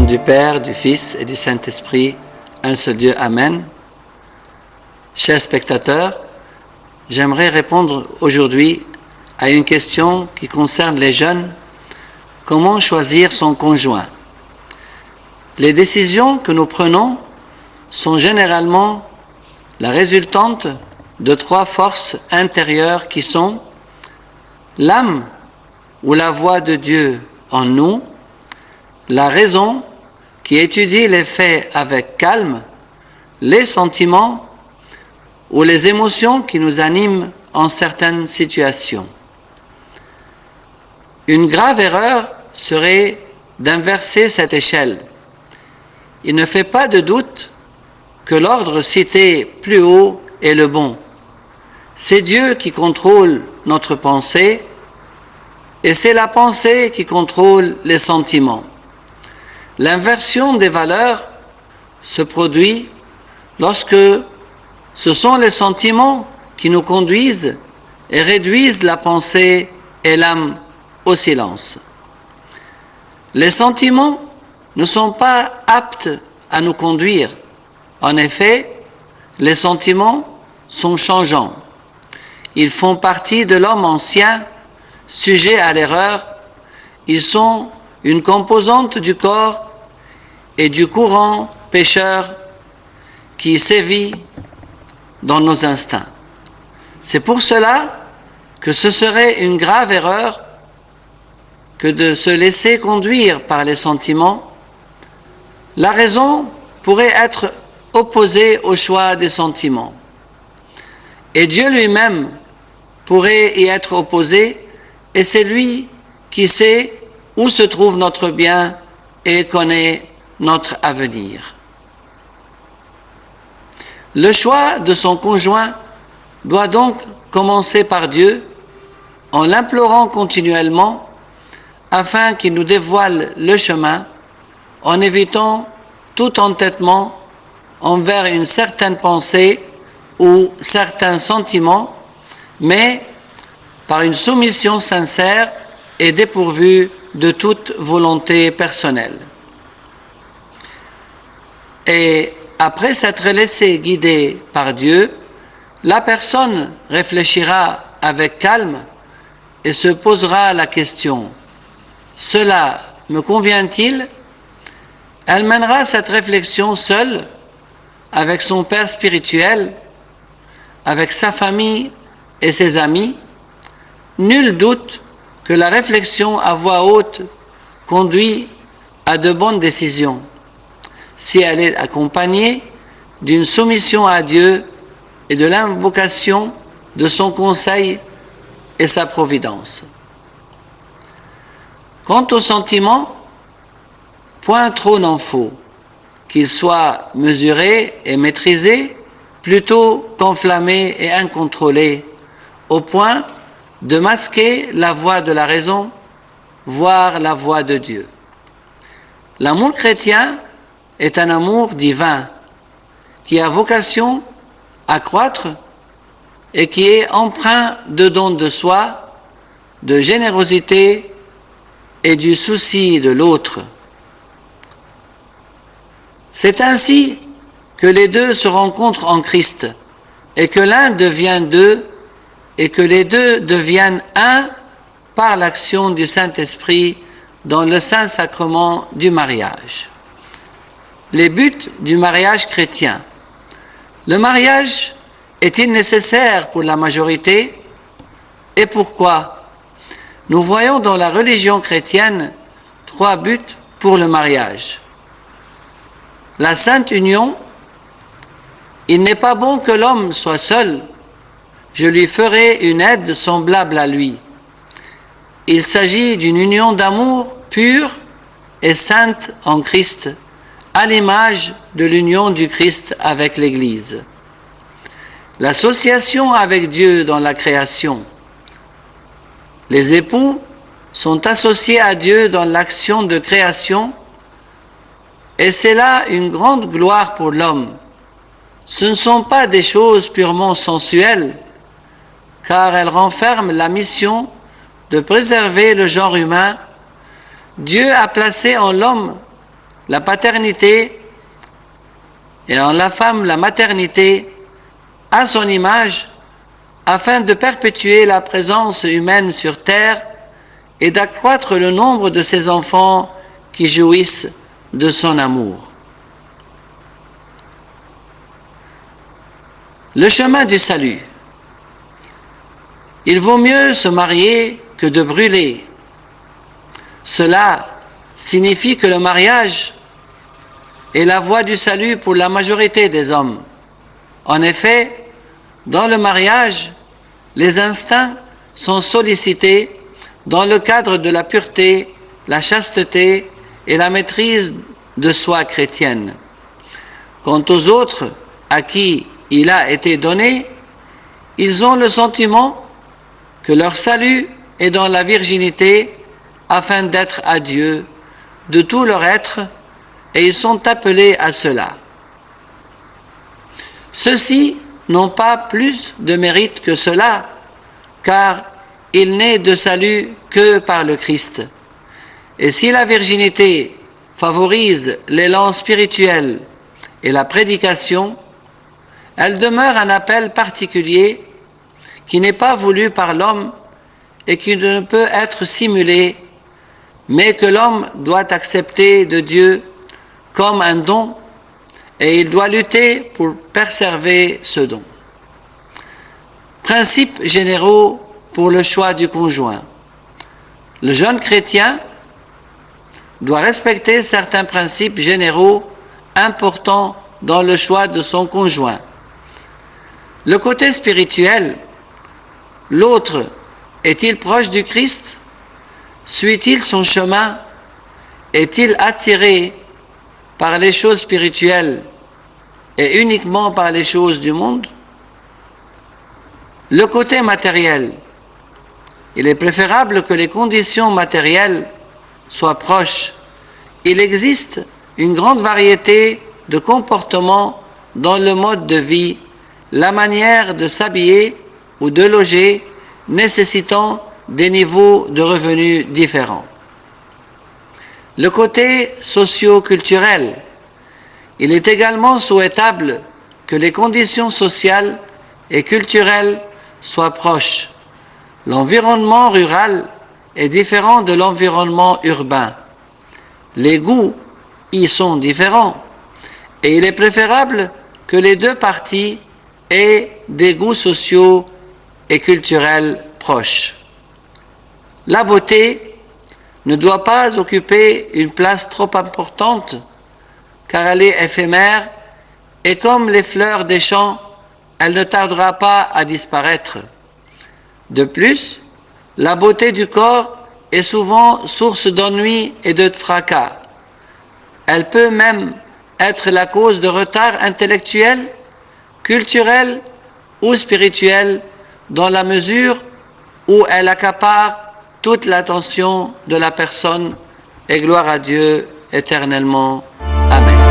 du Père, du Fils et du Saint-Esprit, un seul Dieu. Amen. Chers spectateurs, j'aimerais répondre aujourd'hui à une question qui concerne les jeunes. Comment choisir son conjoint? Les décisions que nous prenons sont généralement la résultante de trois forces intérieures qui sont l'âme ou la voix de Dieu en nous, la raison qui étudie les faits avec calme, les sentiments ou les émotions qui nous animent en certaines situations. Une grave erreur serait d'inverser cette échelle. Il ne fait pas de doute que l'ordre cité plus haut est le bon. C'est Dieu qui contrôle notre pensée et c'est la pensée qui contrôle les sentiments. L'inversion des valeurs se produit lorsque ce sont les sentiments qui nous conduisent et réduisent la pensée et l'âme au silence. Les sentiments ne sont pas aptes à nous conduire. En effet, les sentiments sont changeants. Ils font partie de l'homme ancien, sujet à l'erreur. Ils sont une composante du corps et du courant pécheur qui sévit dans nos instincts. C'est pour cela que ce serait une grave erreur que de se laisser conduire par les sentiments. La raison pourrait être opposée au choix des sentiments. Et Dieu lui-même pourrait y être opposé, et c'est lui qui sait où se trouve notre bien et connaît notre avenir. Le choix de son conjoint doit donc commencer par Dieu, en l'implorant continuellement, afin qu'il nous dévoile le chemin, en évitant tout entêtement envers une certaine pensée ou certains sentiments, mais par une soumission sincère et dépourvue de toute volonté personnelle. Et après s'être laissé guider par Dieu, la personne réfléchira avec calme et se posera la question: cela me convient-il? Elle mènera cette réflexion seule, avec son père spirituel, avec sa famille et ses amis. Nul doute que la réflexion à voix haute conduit à de bonnes décisions, si elle est accompagnée d'une soumission à Dieu et de l'invocation de son conseil et sa providence. Quant aux sentiments, point trop n'en faut, qu'ils soient mesurés et maîtrisés, plutôt qu'enflammés et incontrôlés, au point de masquer la voix de la raison, voire la voix de Dieu. L'amour chrétien est un amour divin qui a vocation à croître et qui est empreint de don de soi, de générosité et du souci de l'autre. C'est ainsi que les deux se rencontrent en Christ et que l'un devient deux et que les deux deviennent un par l'action du Saint-Esprit dans le Saint-Sacrement du mariage. Les buts du mariage chrétien. Le mariage est-il nécessaire pour la majorité? Et pourquoi? Nous voyons dans la religion chrétienne trois buts pour le mariage. La sainte union. Il n'est pas bon que l'homme soit seul. Je lui ferai une aide semblable à lui. Il s'agit d'une union d'amour pure et sainte en Christ, à l'image de l'union du Christ avec l'Église. L'association avec Dieu dans la création. Les époux sont associés à Dieu dans l'action de création, et c'est là une grande gloire pour l'homme. Ce ne sont pas des choses purement sensuelles, car elles renferment la mission de préserver le genre humain. Dieu a placé en l'homme la paternité et en la femme la maternité à son image afin de perpétuer la présence humaine sur terre et d'accroître le nombre de ses enfants qui jouissent de son amour. Le chemin du salut. Il vaut mieux se marier que de brûler. Cela signifie que le mariage est la voie du salut pour la majorité des hommes. En effet, dans le mariage, les instincts sont sollicités dans le cadre de la pureté, la chasteté et la maîtrise de soi chrétienne. Quant aux autres à qui il a été donné, ils ont le sentiment que leur salut est dans la virginité afin d'être à Dieu de tout leur être, et ils sont appelés à cela. Ceux-ci n'ont pas plus de mérite que cela, car il n'est de salut que par le Christ. Et si la virginité favorise l'élan spirituel et la prédication, elle demeure un appel particulier qui n'est pas voulu par l'homme et qui ne peut être simulé, mais que l'homme doit accepter de Dieu comme un don, et il doit lutter pour préserver ce don. Principes généraux pour le choix du conjoint. Le jeune chrétien doit respecter certains principes généraux importants dans le choix de son conjoint. Le côté spirituel, l'autre est-il proche du Christ? Suit-il son chemin? Est-il attiré par les choses spirituelles et uniquement par les choses du monde? Le côté matériel. Il est préférable que les conditions matérielles soient proches. Il existe une grande variété de comportements dans le mode de vie, la manière de s'habiller ou de loger, nécessitant des niveaux de revenus différents. Le côté socio-culturel. Il est également souhaitable que les conditions sociales et culturelles soient proches. L'environnement rural est différent de l'environnement urbain. Les goûts y sont différents et il est préférable que les deux parties aient des goûts sociaux et culturels proches. La beauté ne doit pas occuper une place trop importante car elle est éphémère et comme les fleurs des champs, elle ne tardera pas à disparaître. De plus, la beauté du corps est souvent source d'ennui et de fracas. Elle peut même être la cause de retard intellectuel, culturel ou spirituel dans la mesure où elle accapare toute l'attention de la personne, et gloire à Dieu éternellement. Amen.